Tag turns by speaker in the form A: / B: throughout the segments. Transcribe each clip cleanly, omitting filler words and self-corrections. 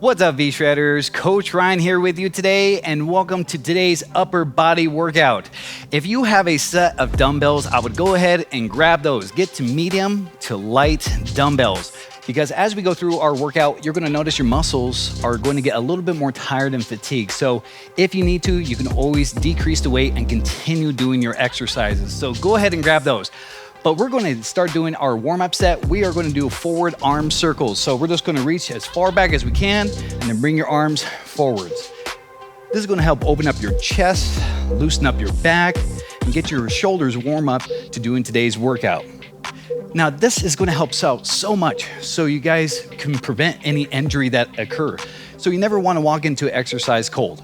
A: What's up, V-Shredders? Coach Ryan here with you today, and welcome to today's upper body workout. If you have a set of dumbbells, I would go ahead and grab those. Get to medium to light dumbbells, because as we go through our workout, you're gonna notice your muscles are going to get a little bit more tired and fatigued. So if you need to, you can always decrease the weight and continue doing your exercises. So go ahead and grab those. But we're going to start doing our warm-up set. We are going to do forward arm circles. So we're just going to reach as far back as we can and then bring your arms forwards. This is going to help open up your chest, loosen up your back, and get your shoulders warm up to doing today's workout. Now, this is going to help out so much so you guys can prevent any injury that occur. So you never want to walk into exercise cold.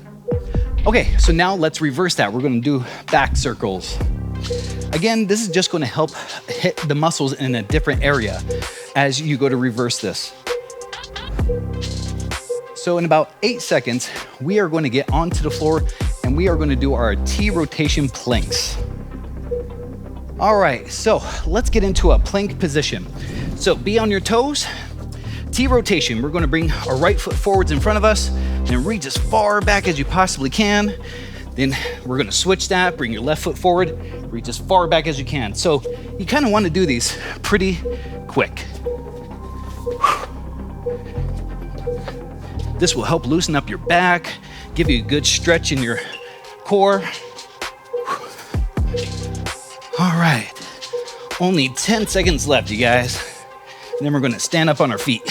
A: Okay, so now let's reverse that. We're going to do back circles. Again, this is just going to help hit the muscles in a different area as you go to reverse this. So in about 8 seconds, we are going to get onto the floor and we are going to do our T rotation planks. All right, so let's get into a plank position. So be on your toes. T rotation, we're going to bring our right foot forwards in front of us and reach as far back as you possibly can. Then we're gonna switch that, bring your left foot forward, reach as far back as you can. So you kind of want to do these pretty quick. This will help loosen up your back, give you a good stretch in your core. All right, only 10 seconds left, you guys. And then we're gonna stand up on our feet.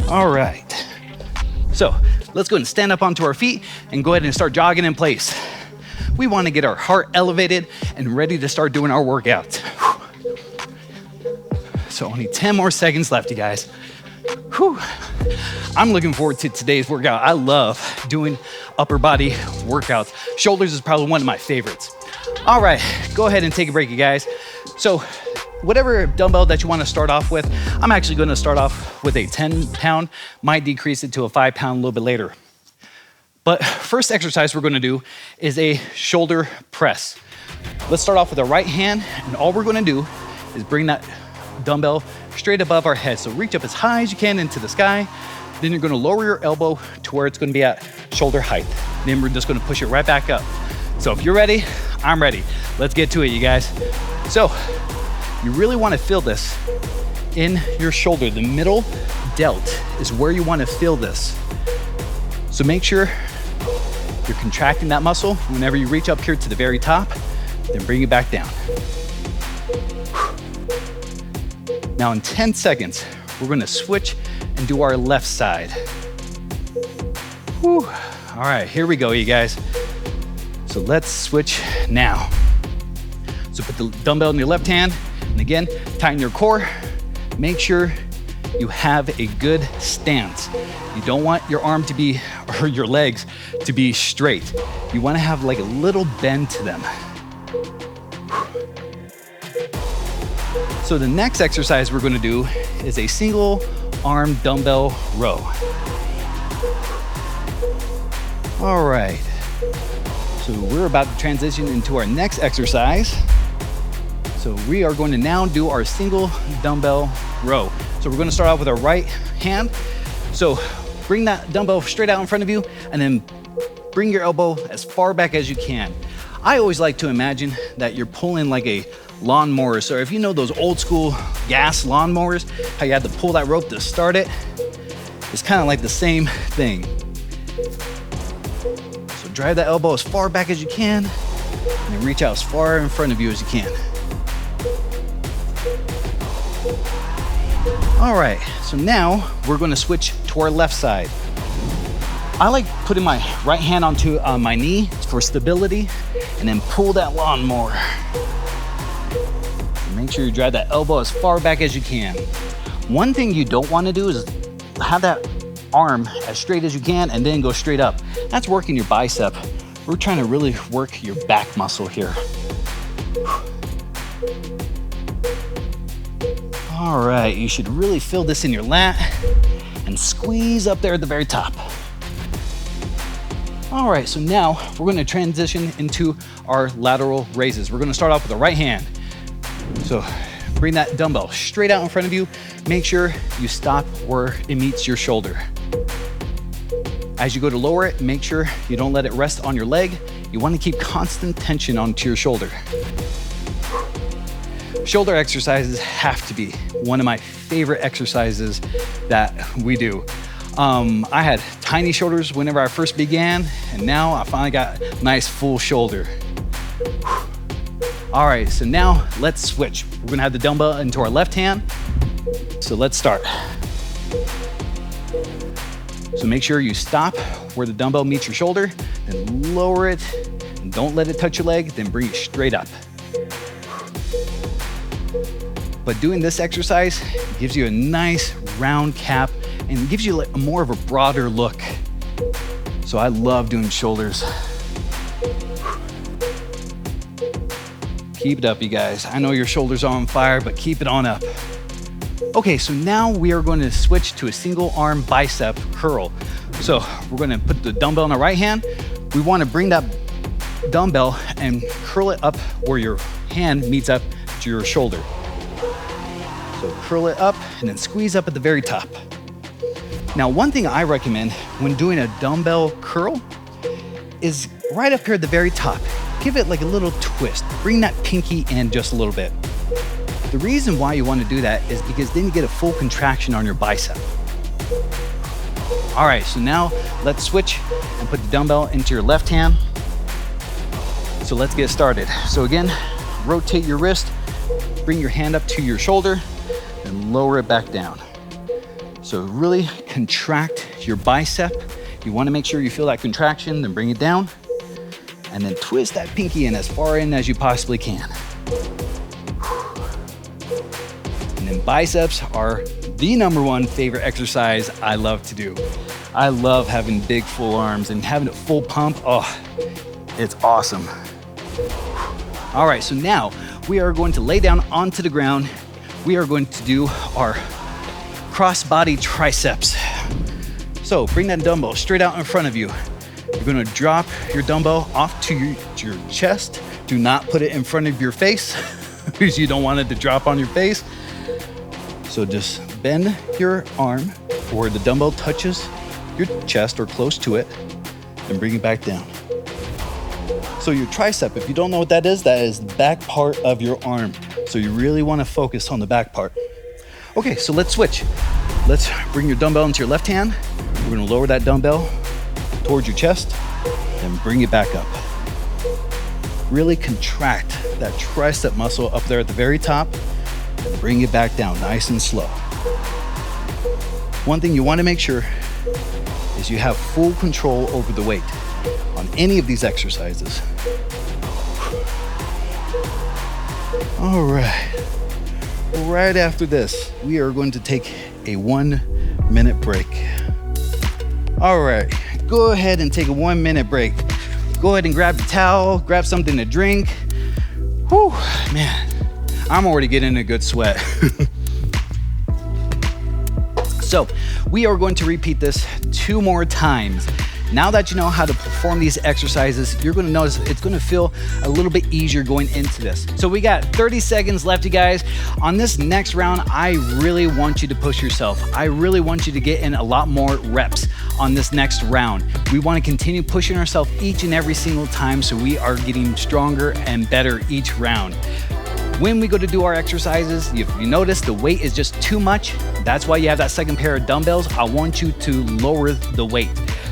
A: All right, so let's go ahead and stand up onto our feet and go ahead and start jogging in place. We want to get our heart elevated and ready to start doing our workout. So only 10 more seconds left, you guys. Whew. I'm looking forward to today's workout. I love doing upper body workouts. Shoulders is probably one of my favorites. All right, go ahead and take a break, you guys. So whatever dumbbell that you want to start off with, I'm actually going to start off with a 10-pound, might decrease it to a 5-pound a little bit later. But first exercise we're going to do is a shoulder press. Let's start off with our right hand, and all we're going to do is bring that dumbbell straight above our head. So reach up as high as you can into the sky. Then you're going to lower your elbow to where it's going to be at shoulder height. Then we're just going to push it right back up. So if you're ready, I'm ready. Let's get to it, you guys. So you really want to feel this in your shoulder. The middle delt is where you want to feel this. So make sure you're contracting that muscle whenever you reach up here to the very top, then bring it back down. Now in 10 seconds, we're going to switch and do our left side. Whew. All right, here we go, you guys. So let's switch now. So put the dumbbell in your left hand, and again, tighten your core. Make sure you have a good stance. You don't want your arm to be, or your legs to be straight. You want to have like a little bend to them. So the next exercise we're going to do is a single arm dumbbell row. All right. So we're about to transition into our next exercise. So we are going to now do our single dumbbell row. So we're going to start off with our right hand. So bring that dumbbell straight out in front of you and then bring your elbow as far back as you can. I always like to imagine that you're pulling like a lawnmower. So if you know those old school gas lawnmowers, how you had to pull that rope to start it, it's kind of like the same thing. So drive that elbow as far back as you can and then reach out as far in front of you as you can. All right, so now we're going to switch to our left side. I like putting my right hand onto my knee for stability and then pull that lawnmower. Make sure you drive that elbow as far back as you can. One thing you don't want to do is have that arm as straight as you can and then go straight up. That's working your bicep. We're trying to really work your back muscle here. All right, you should really feel this in your lat and squeeze up there at the very top. All right, so now we're gonna transition into our lateral raises. We're gonna start off with the right hand. So bring that dumbbell straight out in front of you. Make sure you stop where it meets your shoulder. As you go to lower it, make sure you don't let it rest on your leg. You want to keep constant tension onto your shoulder. Shoulder exercises have to be one of my favorite exercises that we do. I had tiny shoulders whenever I first began, and now I finally got nice full shoulder. All right, so now let's switch. We're gonna have the dumbbell into our left hand. So let's start. So make sure you stop where the dumbbell meets your shoulder, and lower it, and don't let it touch your leg, then bring it straight up. But doing this exercise gives you a nice round cap and gives you like more of a broader look. So I love doing shoulders. Keep it up, you guys. I know your shoulders are on fire, but keep it on up. Okay, so now we are going to switch to a single arm bicep curl. So we're going to put the dumbbell in the right hand. We want to bring that dumbbell and curl it up where your hand meets up to your shoulder. So curl it up and then squeeze up at the very top. Now, one thing I recommend when doing a dumbbell curl is right up here at the very top. Give it like a little twist. Bring that pinky in just a little bit. The reason why you want to do that is because then you get a full contraction on your bicep. All right, so now let's switch and put the dumbbell into your left hand. So let's get started. So again, rotate your wrist, bring your hand up to your shoulder, and lower it back down. So really contract your bicep. You want to make sure you feel that contraction, then bring it down, and then twist that pinky in as far in as you possibly can. And then biceps are the #1 favorite exercise I love to do. I love having big full arms and having a full pump. Oh, it's awesome. All right, so now we are going to lay down onto the ground. We are going to do our cross-body triceps. So bring that dumbbell straight out in front of you. You're gonna drop your dumbbell off to your chest. Do not put it in front of your face because you don't want it to drop on your face. So just bend your arm where the dumbbell touches your chest or close to it, and bring it back down. So your tricep, if you don't know what that is the back part of your arm. So you really wanna focus on the back part. Okay, so let's switch. Let's bring your dumbbell into your left hand. We're gonna lower that dumbbell towards your chest and bring it back up. Really contract that tricep muscle up there at the very top and bring it back down nice and slow. One thing you wanna make sure is you have full control over the weight on any of these exercises. All right. Right after this, we are going to take a 1-minute break. All right, go ahead and take a 1-minute break. Go ahead and grab the towel, grab something to drink. Whew, man, I'm already getting a good sweat. So we are going to repeat this 2 more times. Now that you know how to perform these exercises, you're gonna notice it's gonna feel a little bit easier going into this. So we got 30 seconds left, you guys. On this next round, I really want you to push yourself. I really want you to get in a lot more reps on this next round. We wanna continue pushing ourselves each and every single time so we are getting stronger and better each round. When we go to do our exercises, if you notice the weight is just too much, that's why you have that second pair of dumbbells. I want you to lower the weight.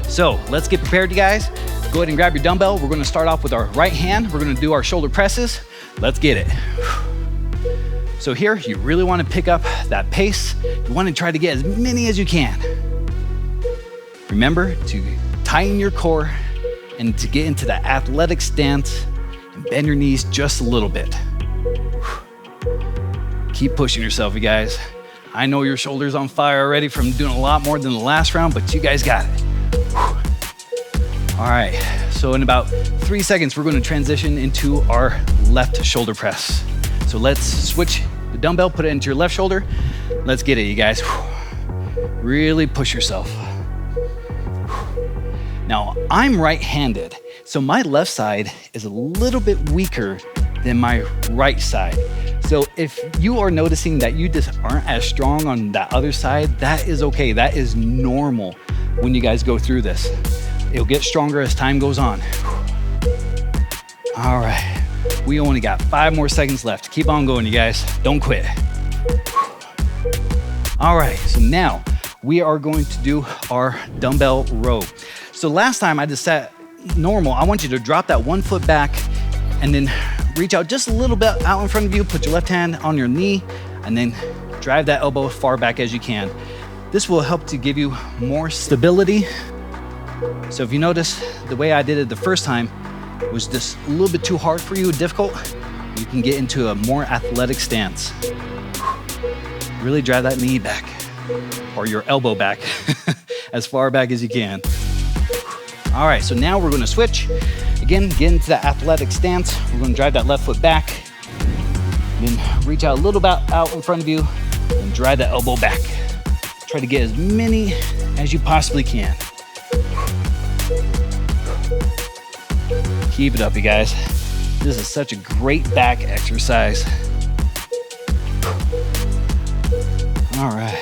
A: So let's get prepared, you guys. Go ahead and grab your dumbbell. We're gonna start off with our right hand. We're gonna do our shoulder presses. Let's get it. So here, you really wanna pick up that pace. You wanna try to get as many as you can. Remember to tighten your core and to get into that athletic stance and bend your knees just a little bit. Keep pushing yourself, you guys. I know your shoulder's on fire already from doing a lot more than the last round, but you guys got it. All right, so in about 3 seconds, we're gonna transition into our left shoulder press. So let's switch the dumbbell, put it into your left shoulder. Let's get it, you guys. Really push yourself. Now, I'm right-handed, so my left side is a little bit weaker than my right side. So if you are noticing that you just aren't as strong on that other side, that is okay. That is normal when you guys go through this. It'll get stronger as time goes on. All right, we only got 5 more seconds left. Keep on going, you guys. Don't quit. All right, so now we are going to do our dumbbell row. So last time I just sat normal. I want you to drop that 1 foot back and then reach out just a little bit out in front of you. Put your left hand on your knee and then drive that elbow as far back as you can. This will help to give you more stability. So if you notice, the way I did it the first time was just a little bit too hard for you, difficult, you can get into a more athletic stance. Really drive that knee back or your elbow back as far back as you can. All right, so now we're gonna switch. Again, get into that athletic stance. We're gonna drive that left foot back, then reach out a little bit out in front of you and drive that elbow back. Try to get as many as you possibly can. Keep it up, you guys. This is such a great back exercise. All right.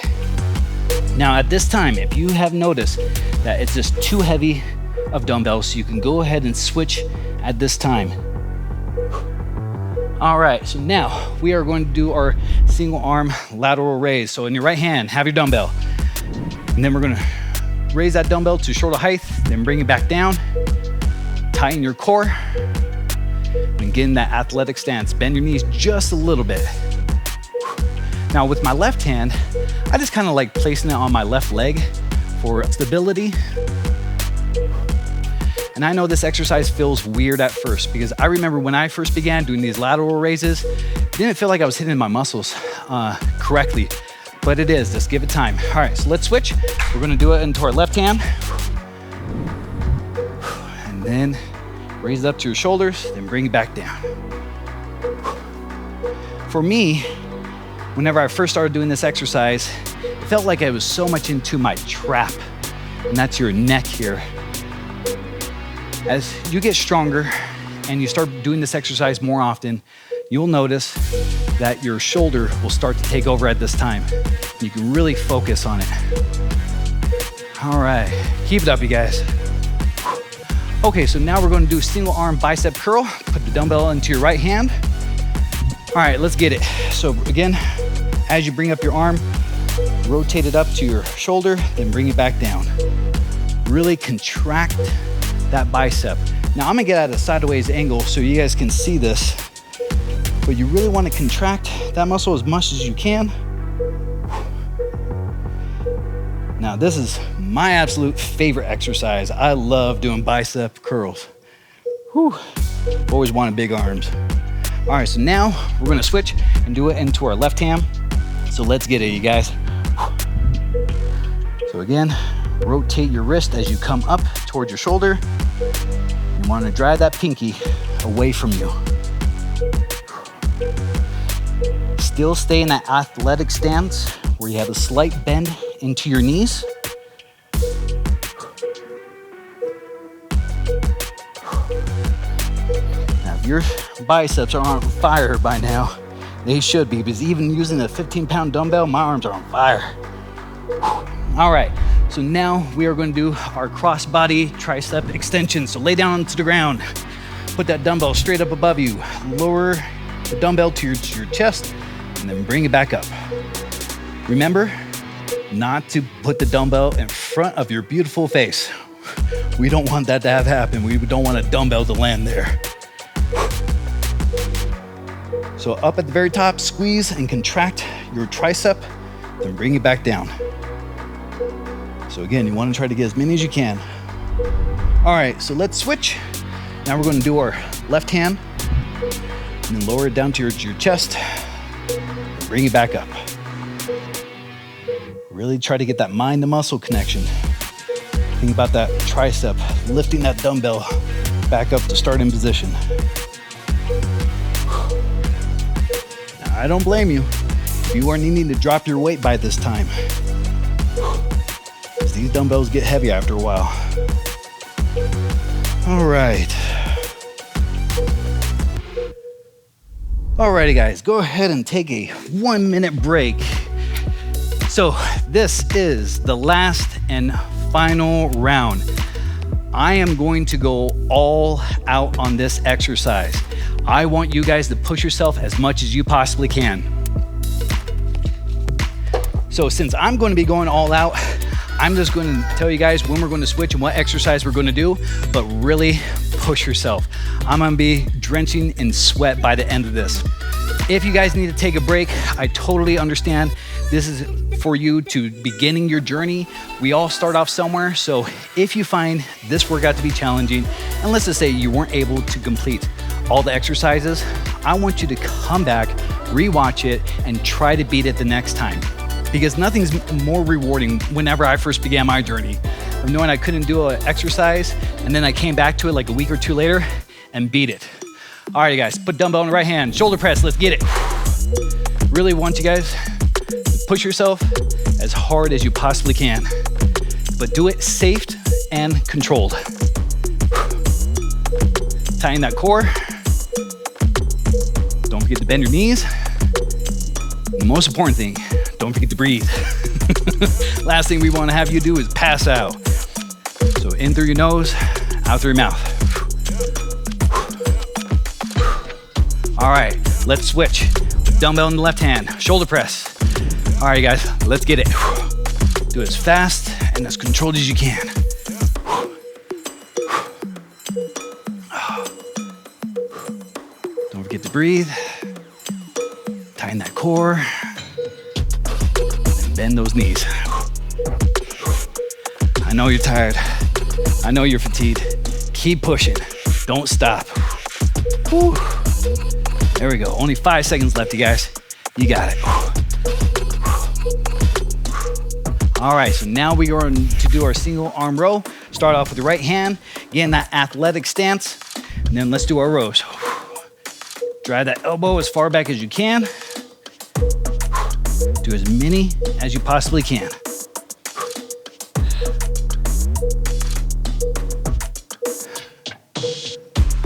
A: Now at this time, if you have noticed that it's just too heavy of dumbbells, you can go ahead and switch at this time. All right, so now we are going to do our single arm lateral raise. So in your right hand, have your dumbbell. And then we're gonna raise that dumbbell to shoulder height, then bring it back down. Tighten your core and get in that athletic stance. Bend your knees just a little bit. Now with my left hand, I just kind of like placing it on my left leg for stability. And I know this exercise feels weird at first because I remember when I first began doing these lateral raises, it didn't feel like I was hitting my muscles correctly, but it is, just give it time. All right, so let's switch. We're gonna do it into our left hand. And then raise it up to your shoulders, then bring it back down. For me, whenever I first started doing this exercise, it felt like I was so much into my trap, and that's your neck here. As you get stronger and you start doing this exercise more often, you'll notice that your shoulder will start to take over at this time. You can really focus on it. All right, keep it up, you guys. Okay, so now we're going to do single arm bicep curl. Put the dumbbell into your right hand. All right, let's get it. So again, as you bring up your arm, rotate it up to your shoulder, then bring it back down. Really contract that bicep. Now I'm gonna get at a sideways angle so you guys can see this, but you really wanna contract that muscle as much as you can. Now this is my absolute favorite exercise. I love doing bicep curls. Whew. Always wanted big arms. All right, so now we're gonna switch and do it into our left hand. So let's get it, you guys. So again, rotate your wrist as you come up towards your shoulder. You want to drive that pinky away from you. Still stay in that athletic stance where you have a slight bend into your knees. Now, if your biceps are on fire by now, they should be, because even using a 15-pound dumbbell, my arms are on fire. All right, so now we are going to do our cross-body tricep extension. So lay down onto the ground, put that dumbbell straight up above you, lower the dumbbell to your chest, and then bring it back up. Remember not to put the dumbbell in front of your beautiful face. We don't want that to have happen. We don't want a dumbbell to land there. So up at the very top, squeeze and contract your tricep, then bring it back down. So again, you want to try to get as many as you can. All right, so let's switch. Now we're going to do our left hand and then lower it down to your chest, and bring it back up. Really try to get that mind to muscle connection. Think about that tricep, lifting that dumbbell back up to starting position. Now, I don't blame you if you are needing to drop your weight by this time. These dumbbells get heavy after a while. All right. Alrighty guys, go ahead and take a 1-minute break. So this is the last and final round. I am going to go all out on this exercise. I want you guys to push yourself as much as you possibly can. So since I'm going to be going all out, I'm just going to tell you guys when we're going to switch and what exercise we're going to do, but really push yourself. I'm going to be drenching in sweat by the end of this. If you guys need to take a break, I totally understand. This is for you to beginning your journey. We all start off somewhere. So if you find this workout to be challenging, and let's just say you weren't able to complete all the exercises, I want you to come back, rewatch it, and try to beat it the next time. Because nothing's more rewarding whenever I first began my journey of knowing I couldn't do an exercise, and then I came back to it like a week or two later and beat it. All right, guys, put dumbbell in the right hand, shoulder press, let's get it. Really want you guys to push yourself as hard as you possibly can, but do it safe and controlled. Tighten that core. Don't forget to bend your knees. The most important thing, don't forget to breathe. Last thing we want to have you do is pass out. So in through your nose, out through your mouth. All right, let's switch. Dumbbell in the left hand, shoulder press. All right, guys, let's get it. Do it as fast and as controlled as you can. Don't forget to breathe. Tighten that core. And bend those knees. I know you're tired. I know you're fatigued. Keep pushing. Don't stop. Whew. There we go. Only 5 seconds left, you guys. You got it. All right, so now we are going to do our single arm row. Start off with the right hand, get in that athletic stance, and then let's do our rows. Drive that elbow as far back as you can. Do as many as you possibly can.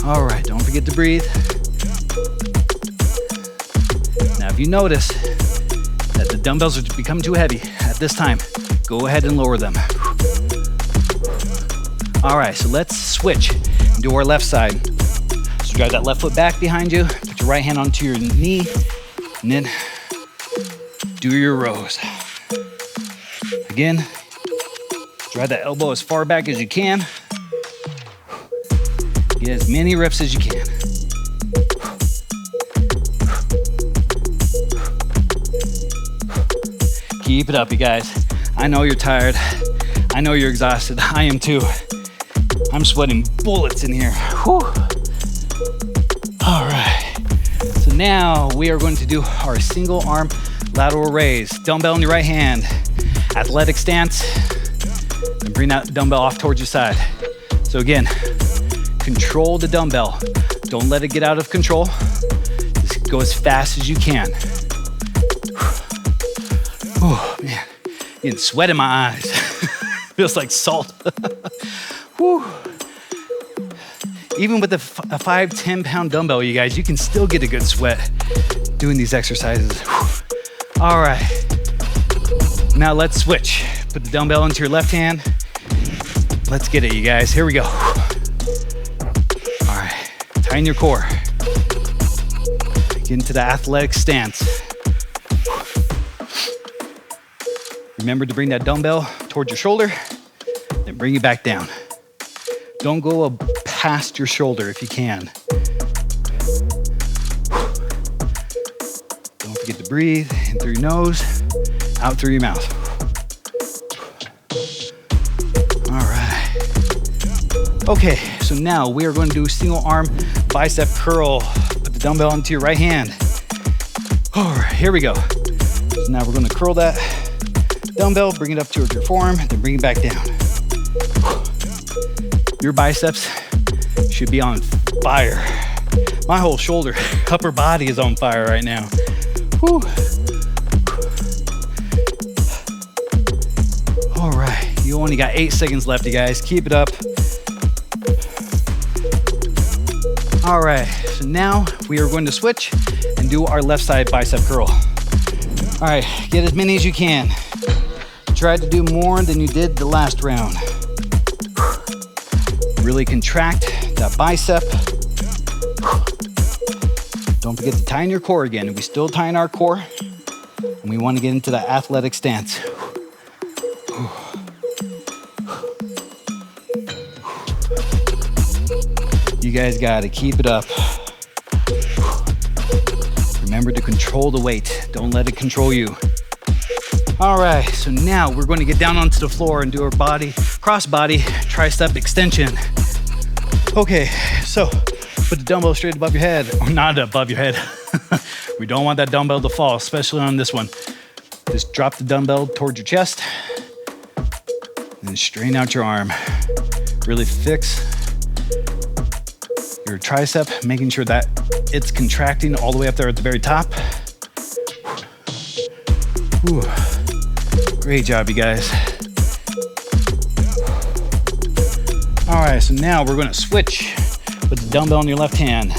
A: All right, don't forget to breathe. Now, if you notice that the dumbbells are becoming too heavy at this time, go ahead and lower them. All right, so let's switch and do our left side. So drive that left foot back behind you, put your right hand onto your knee, and then do your rows. Again, drive that elbow as far back as you can. Get as many reps as you can. Keep it up, you guys. I know you're tired. I know you're exhausted. I am too. I'm sweating bullets in here. Whew. All right. So now we are going to do our single arm lateral raise. Dumbbell in your right hand. Athletic stance. And bring that dumbbell off towards your side. So again, control the dumbbell. Don't let it get out of control. Just go as fast as you can. Oh man, getting sweat in my eyes. Feels like salt. Whew. Even with a 5-10 pound dumbbell, you guys, you can still get a good sweat doing these exercises. Whew. All right, now let's switch. Put the dumbbell into your left hand. Let's get it, you guys. Here we go. All right, tighten your core. Get into the athletic stance. Remember to bring that dumbbell towards your shoulder, then bring it back down. Don't go past your shoulder if you can. Don't forget to breathe in through your nose, out through your mouth. All right. Okay, so now we are going to do single arm bicep curl. Put the dumbbell into your right hand. All right, here we go. So now we're going to curl that dumbbell, bring it up towards your forearm, then bring it back down. Your biceps should be on fire. My whole shoulder, upper body is on fire right now. Whew. All right, you only got 8 seconds left, you guys. Keep it up. All right, so now we are going to switch and do our left side bicep curl. All right, get as many as you can. Try to do more than you did the last round. Really contract that bicep. Don't forget to tighten your core again. We still tighten our core, and we want to get into that athletic stance. You guys got to keep it up. Remember to control the weight. Don't let it control you. All right, so now we're going to get down onto the floor and do our cross body tricep extension. Okay, so put the dumbbell straight above your head, or not above your head. We don't want that dumbbell to fall, especially on this one. Just drop the dumbbell towards your chest and straighten out your arm. Really fix your tricep, making sure that it's contracting all the way up there at the very top. Whew. Great job, you guys. All right, so now we're gonna switch with the dumbbell in your left hand.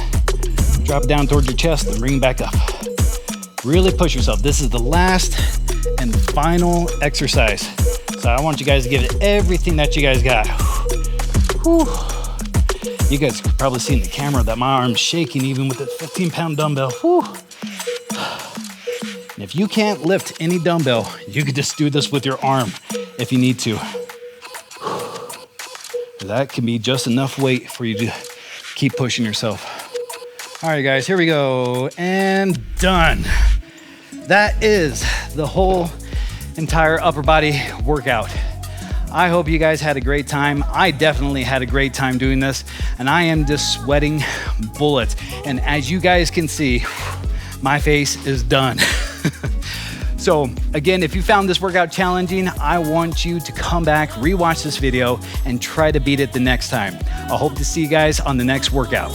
A: Drop it down towards your chest and bring it back up. Really push yourself. This is the last and final exercise. So I want you guys to give it everything that you guys got. Whew. You guys could probably see in the camera that my arm's shaking even with a 15-pound dumbbell. Whew. And if you can't lift any dumbbell, you could just do this with your arm if you need to. That can be just enough weight for you to keep pushing yourself. All right, guys, here we go. And done. That is the whole entire upper body workout. I hope you guys had a great time. I definitely had a great time doing this, and I am just sweating bullets. And as you guys can see, my face is done. So again, if you found this workout challenging, I want you to come back, rewatch this video, and try to beat it the next time. I hope to see you guys on the next workout.